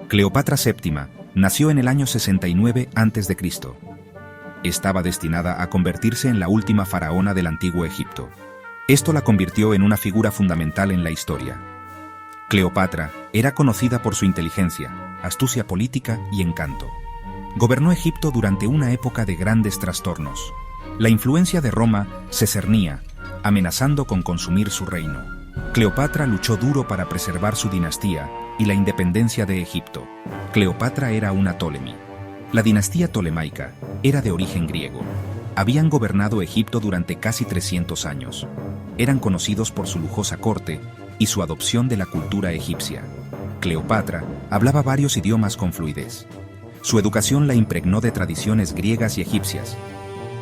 Cleopatra VII nació en el año 69 a.C. Estaba destinada a convertirse en la última faraona del antiguo Egipto. Esto la convirtió en una figura fundamental en la historia. Cleopatra era conocida por su inteligencia, astucia política y encanto. Gobernó Egipto durante una época de grandes trastornos. La influencia de Roma se cernía, amenazando con consumir su reino. Cleopatra luchó duro para preservar su dinastía y la independencia de Egipto. Cleopatra era una Ptolemy. La dinastía tolemaica era de origen griego. Habían gobernado Egipto durante casi 300 años. Eran conocidos por su lujosa corte y su adopción de la cultura egipcia. Cleopatra hablaba varios idiomas con fluidez. Su educación la impregnó de tradiciones griegas y egipcias.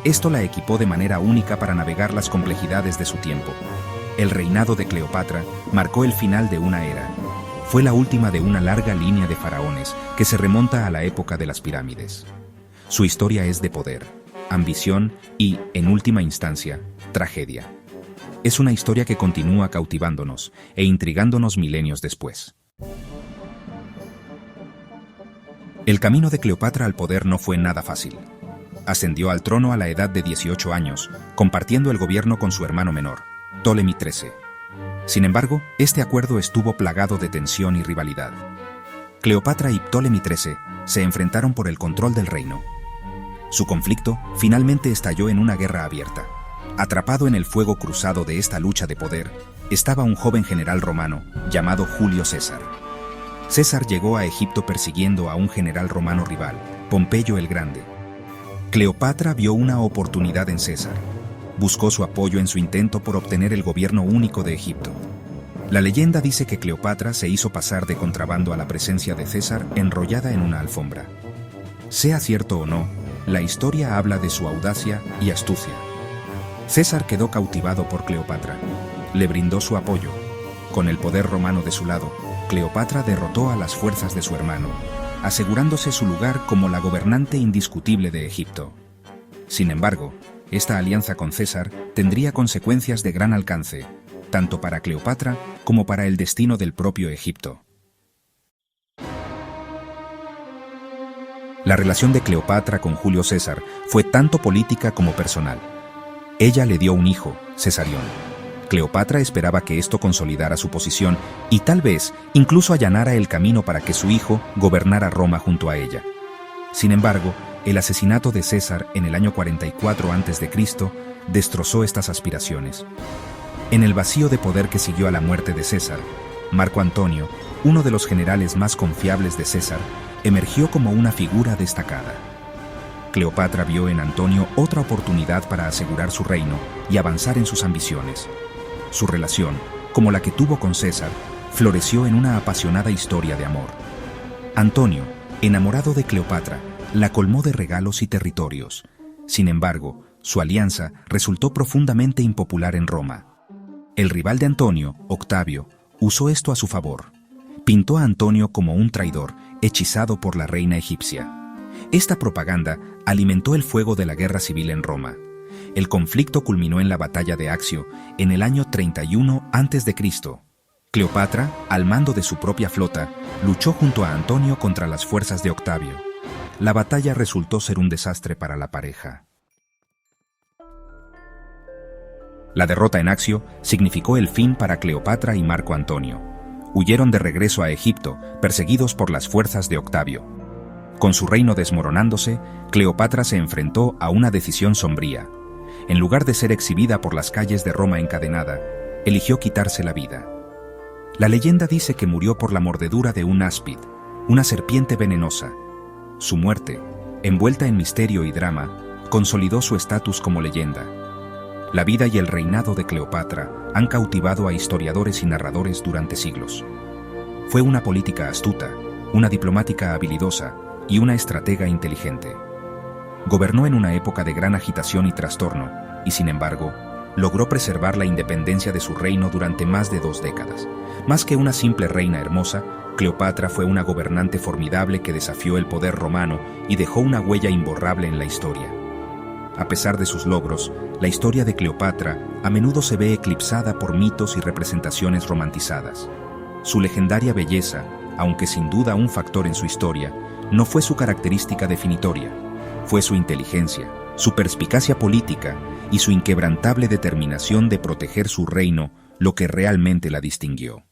Esto la equipó de manera única para navegar las complejidades de su tiempo. El reinado de Cleopatra marcó el final de una era. Fue la última de una larga línea de faraones que se remonta a la época de las pirámides. Su historia es de poder, ambición y, en última instancia, tragedia. Es una historia que continúa cautivándonos e intrigándonos milenios después. El camino de Cleopatra al poder no fue nada fácil. Ascendió al trono a la edad de 18 años, compartiendo el gobierno con su hermano menor, Ptolemy XIII. Sin embargo, este acuerdo estuvo plagado de tensión y rivalidad. Cleopatra y Ptolemy XIII se enfrentaron por el control del reino. Su conflicto finalmente estalló en una guerra abierta. Atrapado en el fuego cruzado de esta lucha de poder, estaba un joven general romano llamado Julio César. César llegó a Egipto persiguiendo a un general romano rival, Pompeyo el Grande. Cleopatra vio una oportunidad en César. Buscó su apoyo en su intento por obtener el gobierno único de Egipto. La leyenda dice que Cleopatra se hizo pasar de contrabando a la presencia de César enrollada en una alfombra. Sea cierto o no, la historia habla de su audacia y astucia. César quedó cautivado por Cleopatra. Le brindó su apoyo. Con el poder romano de su lado, Cleopatra derrotó a las fuerzas de su hermano, asegurándose su lugar como la gobernante indiscutible de Egipto. Sin embargo, esta alianza con César tendría consecuencias de gran alcance, tanto para Cleopatra como para el destino del propio Egipto. La relación de Cleopatra con Julio César fue tanto política como personal. Ella le dio un hijo, Cesarión. Cleopatra esperaba que esto consolidara su posición y tal vez incluso allanara el camino para que su hijo gobernara Roma junto a ella. Sin embargo, el asesinato de César en el año 44 a.C. destrozó estas aspiraciones. En el vacío de poder que siguió a la muerte de César, Marco Antonio, uno de los generales más confiables de César, emergió como una figura destacada. Cleopatra vio en Antonio otra oportunidad para asegurar su reino y avanzar en sus ambiciones. Su relación, como la que tuvo con César, floreció en una apasionada historia de amor. Antonio, enamorado de Cleopatra, la colmó de regalos y territorios. Sin embargo, su alianza resultó profundamente impopular en Roma. El rival de Antonio, Octavio, usó esto a su favor. Pintó a Antonio como un traidor, hechizado por la reina egipcia. Esta propaganda alimentó el fuego de la guerra civil en Roma. El conflicto culminó en la batalla de Accio en el año 31 a.C. Cleopatra, al mando de su propia flota, luchó junto a Antonio contra las fuerzas de Octavio. La batalla resultó ser un desastre para la pareja. La derrota en Accio significó el fin para Cleopatra y Marco Antonio. Huyeron de regreso a Egipto, perseguidos por las fuerzas de Octavio. Con su reino desmoronándose, Cleopatra se enfrentó a una decisión sombría. En lugar de ser exhibida por las calles de Roma encadenada, eligió quitarse la vida. La leyenda dice que murió por la mordedura de un áspid, una serpiente venenosa. Su muerte, envuelta en misterio y drama, consolidó su estatus como leyenda. La vida y el reinado de Cleopatra han cautivado a historiadores y narradores durante siglos. Fue una política astuta, una diplomática habilidosa y una estratega inteligente. Gobernó en una época de gran agitación y trastorno, y sin embargo, logró preservar la independencia de su reino durante más de 2 décadas. Más que una simple reina hermosa, Cleopatra fue una gobernante formidable que desafió el poder romano y dejó una huella imborrable en la historia. A pesar de sus logros, la historia de Cleopatra a menudo se ve eclipsada por mitos y representaciones romantizadas. Su legendaria belleza, aunque sin duda un factor en su historia, no fue su característica definitoria. Fue su inteligencia, su perspicacia política y su inquebrantable determinación de proteger su reino lo que realmente la distinguió.